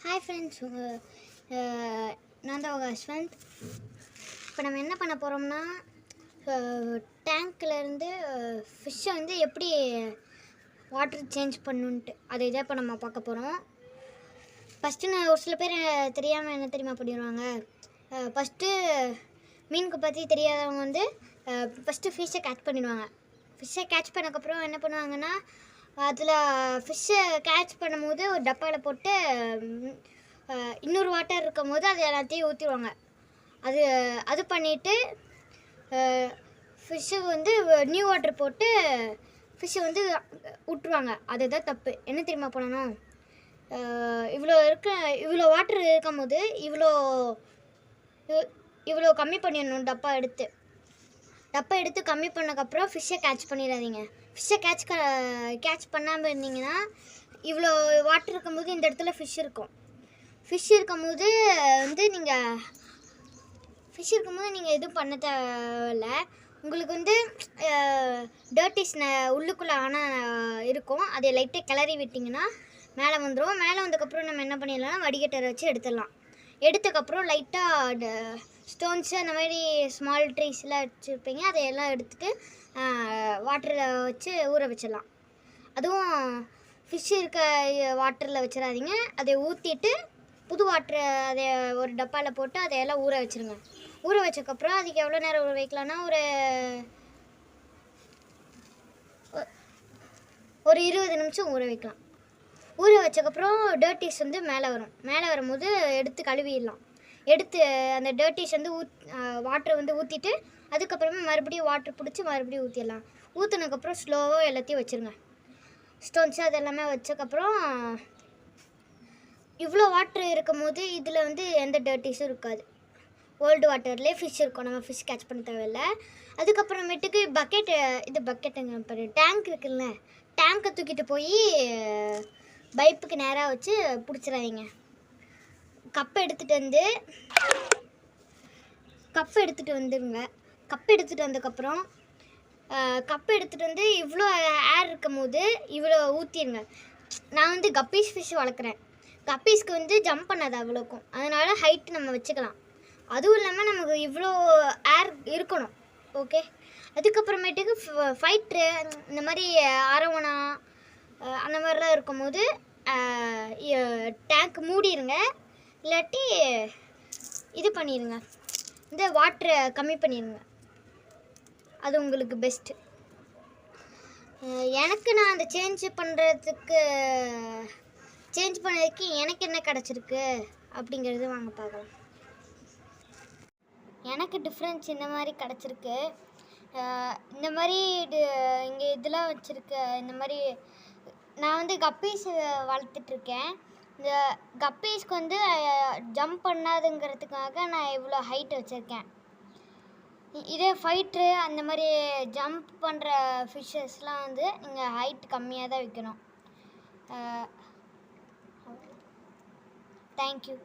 Hi friends, நான் தான் உங்கள் அஸ்வந்த். இப்போ நம்ம என்ன பண்ண போகிறோம்னா, டேங்க்லேருந்து ஃபிஷ்ஷை வந்து எப்படி வாட்டர் சேஞ்ச் பண்ணுன்ட்டு அதை இதை இப்போ நம்ம பார்க்க போகிறோம். ஃபஸ்ட்டு ஒரு சில பேர் தெரியாமல் என்ன தெரியுமா பண்ணிடுவாங்க, ஃபஸ்ட்டு மீனுக்கு பற்றி தெரியாதவங்க வந்து ஃபஸ்ட்டு ஃபிஷ்ஷை கேட்ச் பண்ணிடுவாங்க. ஃபிஷ்ஷை கேட்ச் பண்ணக்கப்புறம் என்ன பண்ணுவாங்கன்னா, அதில் ஃபிஷ்ஷை கேட்ச் பண்ணும்போது ஒரு டப்பாவில் போட்டு இன்னொரு வாட்டர் இருக்கும் போது அது எல்லாத்தையும் ஊற்றிடுவாங்க. அது பண்ணிவிட்டு ஃபிஷ்ஷுக்கு வந்து நியூ வாட்டர் போட்டு ஃபிஷ்ஷை வந்து விட்டுருவாங்க. அதுதான் தப்பு. என்ன தெரியுமா பண்ணணும், இவ்வளோ வாட்டர் இருக்கும் போது இவ்வளோ கம்மி பண்ணிடணும். டப்பா எடுத்து கம்மி பண்ணக்கப்புறம் ஃபிஷ்ஷை கேட்ச் பண்ணிடாதீங்க. ஃபிஷ்ஷை கேட்ச் பண்ணாமல் இருந்தீங்கன்னா, இவ்வளோ வாட்டர் இருக்கும்போது இந்த இடத்துல ஃபிஷ் இருக்கும்போது வந்து நீங்கள் எதுவும் பண்ண தேவையில்ல. உங்களுக்கு வந்து டர்ட்டிஸ் உள்ளுக்குள்ளே ஆனால் இருக்கும், அதை லைட்டாக கிளறி விட்டிங்கன்னா மேலே வந்துடும். மேலே வந்ததுக்கப்புறம் நம்ம என்ன பண்ணிடலாம்னா, வடிகட்டரை வச்சு எடுத்ததுக்கப்புறம் லைட்டாக ஸ்டோன்ஸு அந்த மாதிரி ஸ்மால் ட்ரீஸ்லாம் வச்சுருப்பீங்க, அதையெல்லாம் எடுத்துகிட்டு வாட்டரில் வச்சு ஊற வச்சிடலாம். அதுவும் ஃபிஷ் இருக்க வாட்டரில் வச்சிடாதீங்க. அதை ஊற்றிட்டு புது வாட்டரை அதை ஒரு டப்பாவில் போட்டு அதையெல்லாம் ஊற வச்சுருங்க. ஊற வச்சதுக்கப்புறம் அதுக்கு எவ்வளோ நேரம் ஊற வைக்கலான்னா, ஒரு 20 நிமிஷம் ஊற வைக்கலாம். ஊற வச்சதுக்கப்புறம் டர்ட்டிஸ் வந்து மேலே வரும்போது எடுத்து கழுவிடலாம். எடுத்து அந்த டர்ட்டிஸ் வந்து வாட்டரை வந்து ஊற்றிட்டு அதுக்கப்புறமா மறுபடியும் வாட்டர் பிடிச்சி மறுபடியும் ஊற்றிடலாம். ஊற்றினதுக்கப்புறம் ஸ்லோவாக எல்லாத்தையும் வச்சுருங்க. ஸ்டோன்ஸு அதெல்லாமே வச்சதுக்கப்புறம் இவ்வளோ வாட்ரு இருக்கும் போது இதில் வந்து எந்த டர்ட்டிஸும் இருக்காது. ஓல்டு வாட்டர்லேயே ஃபிஷ் இருக்கும், நம்ம ஃபிஷ் கேட்ச் பண்ண தேவையில்லை. அதுக்கப்புறமேட்டுக்கு பக்கெட்டுங்க டேங்க் இருக்குல்ல, டேங்க்கை தூக்கிட்டு போய் பைப்புக்கு நேராக வச்சு பிடிச்சிடாதீங்க. கப்பை எடுத்துகிட்டு வந்துடுங்க. கப்பு எடுத்துகிட்டு வந்ததுக்கப்புறம் இவ்வளோ ஏர் இருக்கும் போது இவ்வளோ ஊற்றிடுங்க. நான் வந்து கப்பீஸ் ஃபிஷ் வளர்க்குறேன். கப்பீஸ்க்கு வந்து ஜம்ப் பண்ணாது அவ்வளோக்கும், அதனால் ஹைட்டு நம்ம வச்சுக்கலாம். அதுவும் இல்லாமல் நமக்கு இவ்வளோ ஏர் இருக்கணும். ஓகே, அதுக்கப்புறமேட்டுக்கு ஃபைட்ரு இந்த மாதிரி அரவணா அந்த மாதிரிலாம் இருக்கும் போது டேங்க் மூடிடுங்க. இல்லாட்டி இது பண்ணிடுங்க, இந்த வாட்டரை கம்மி பண்ணிடுங்க. அது உங்களுக்கு பெஸ்ட்டு. நான் அந்த சேஞ்ச் பண்ணதுக்கு எனக்கு என்ன கிடச்சிருக்கு அப்படிங்கிறது வாங்க பார்க்கலாம். எனக்கு டிஃப்ரென்ஸ் இந்த மாதிரி கிடச்சிருக்கு. இந்த மாதிரி இங்கே இதெல்லாம் வச்சுருக்கு. இந்த மாதிரி நான் வந்து கப்பீஸ் வளர்த்துட்ருக்கேன். இந்த கப்பீஸ்க்கு வந்து ஜம்ப் பண்ணாதுங்கிறதுக்காக நான் இவ்வளோ ஹைட் வச்சுருக்கேன். இதே ஃபைட்ரு அந்த மாதிரி ஜம்ப் பண்ணுற ஃபிஷ்ஷஸ்லாம் வந்து நீங்கள் ஹைட் கம்மியாக தான் வைக்கணும். தேங்க்யூ.